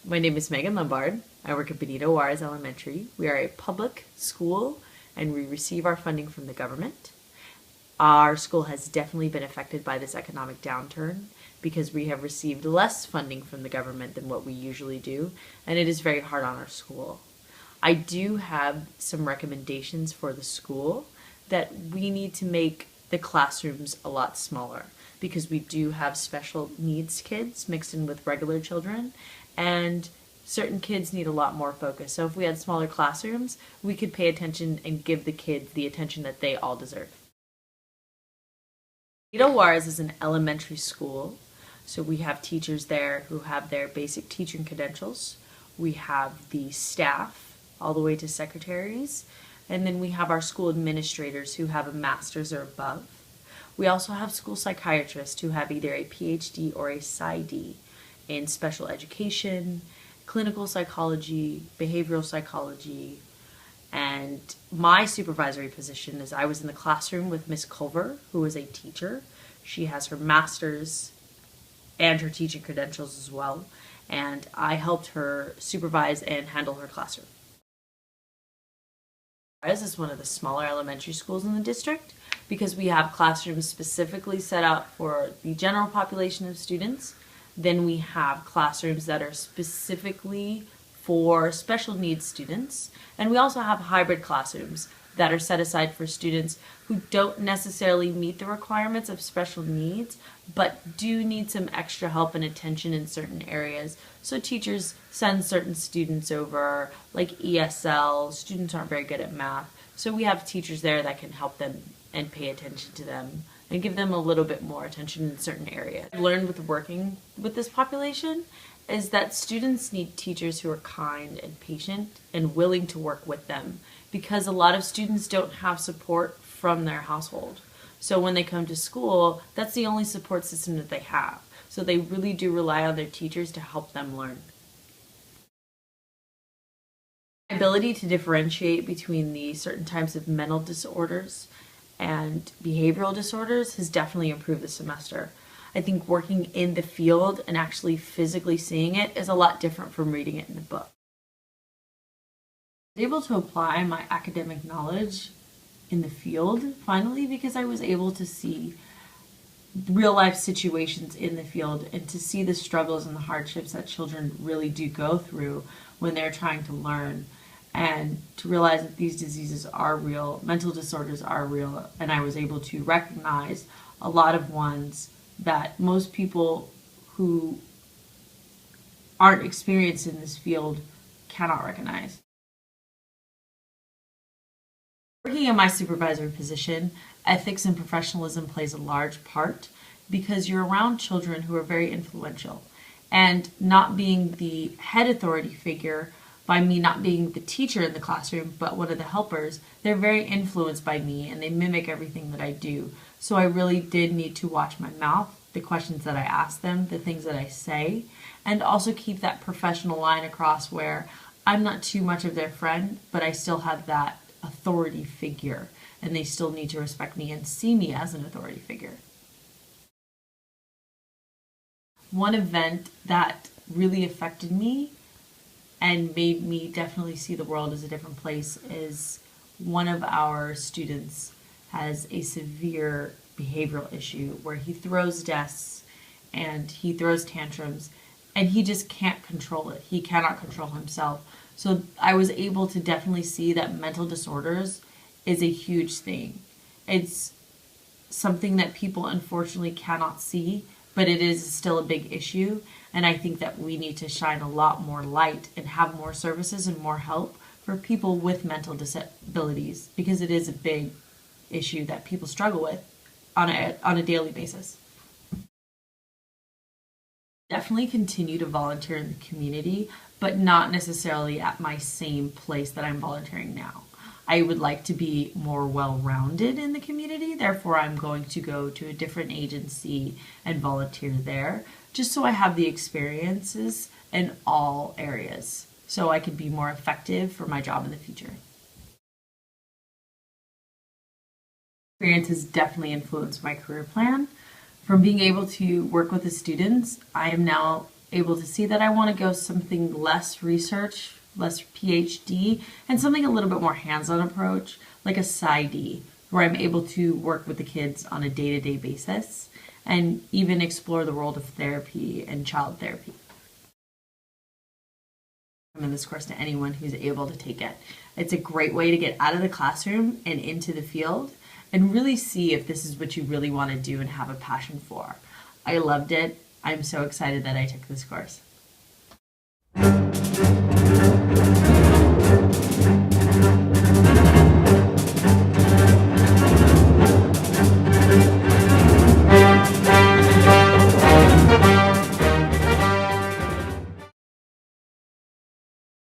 My name is Megan Lombard. I work at Benito Juarez Elementary. We are a public school and we receive our funding from the government. Our school has definitely been affected by this economic downturn because we have received less funding from the government than what we usually do, and it is very hard on our school. I do have some recommendations for the school that we need to make the classrooms a lot smaller because we do have special needs kids mixed in with regular children, and certain kids need a lot more focus. So if we had smaller classrooms, we could pay attention and give the kids the attention that they all deserve. Benito Juarez is an elementary school, so we have teachers there who have their basic teaching credentials. We have the staff all the way to secretaries, and then we have our school administrators who have a master's or above. We also have school psychiatrists who have either a PhD or a PsyD in special education, clinical psychology, behavioral psychology, and my supervisory position is I was in the classroom with Miss Culver, who is a teacher. She has her master's and her teaching credentials as well, and I helped her supervise and handle her classroom. This is one of the smaller elementary schools in the district because we have classrooms specifically set out for the general population of students. Then we have classrooms that are specifically for special needs students. And we also have hybrid classrooms that are set aside for students who don't necessarily meet the requirements of special needs, but do need some extra help and attention in certain areas. So teachers send certain students over, like ESL, students aren't very good at math. So we have teachers there that can help them and pay attention to them and give them a little bit more attention in certain areas. I've learned with working with this population is that students need teachers who are kind and patient and willing to work with them, because a lot of students don't have support from their household. So when they come to school, that's the only support system that they have. So they really do rely on their teachers to help them learn. My ability to differentiate between the certain types of mental disorders and behavioral disorders has definitely improved this semester. I think working in the field and actually physically seeing it is a lot different from reading it in a book. I was able to apply my academic knowledge in the field finally because I was able to see real life situations in the field and to see the struggles and the hardships that children really do go through when they're trying to learn, and to realize that these diseases are real, mental disorders are real, and I was able to recognize a lot of ones that most people who aren't experienced in this field cannot recognize. Working in my supervisory position, ethics and professionalism plays a large part because you're around children who are very influential. And not being the head authority figure, by me not being the teacher in the classroom, but one of the helpers, they're very influenced by me and they mimic everything that I do. So I really did need to watch my mouth, the questions that I ask them, the things that I say, and also keep that professional line across where I'm not too much of their friend, but I still have that authority figure, and they still need to respect me and see me as an authority figure. One event that really affected me and made me definitely see the world as a different place is one of our students has a severe behavioral issue where he throws desks and he throws tantrums and he just can't control it. He cannot control himself. So I was able to definitely see that mental disorders is a huge thing. It's something that people unfortunately cannot see, but it is still a big issue. And I think that we need to shine a lot more light and have more services and more help for people with mental disabilities, because it is a big issue that people struggle with on a daily basis. Definitely continue to volunteer in the community, but not necessarily at my same place that I'm volunteering now. I would like to be more well-rounded in the community, therefore I'm going to go to a different agency and volunteer there, just so I have the experiences in all areas, so I can be more effective for my job in the future. Experience has definitely influenced my career plan. From being able to work with the students, I am now able to see that I want to go something less research, less PhD, and something a little bit more hands-on approach, like a PsyD, where I'm able to work with the kids on a day-to-day basis and even explore the world of therapy and child therapy. I recommend this course to anyone who's able to take it. It's a great way to get out of the classroom and into the field and really see if this is what you really want to do and have a passion for. I loved it. I'm so excited that I took this course.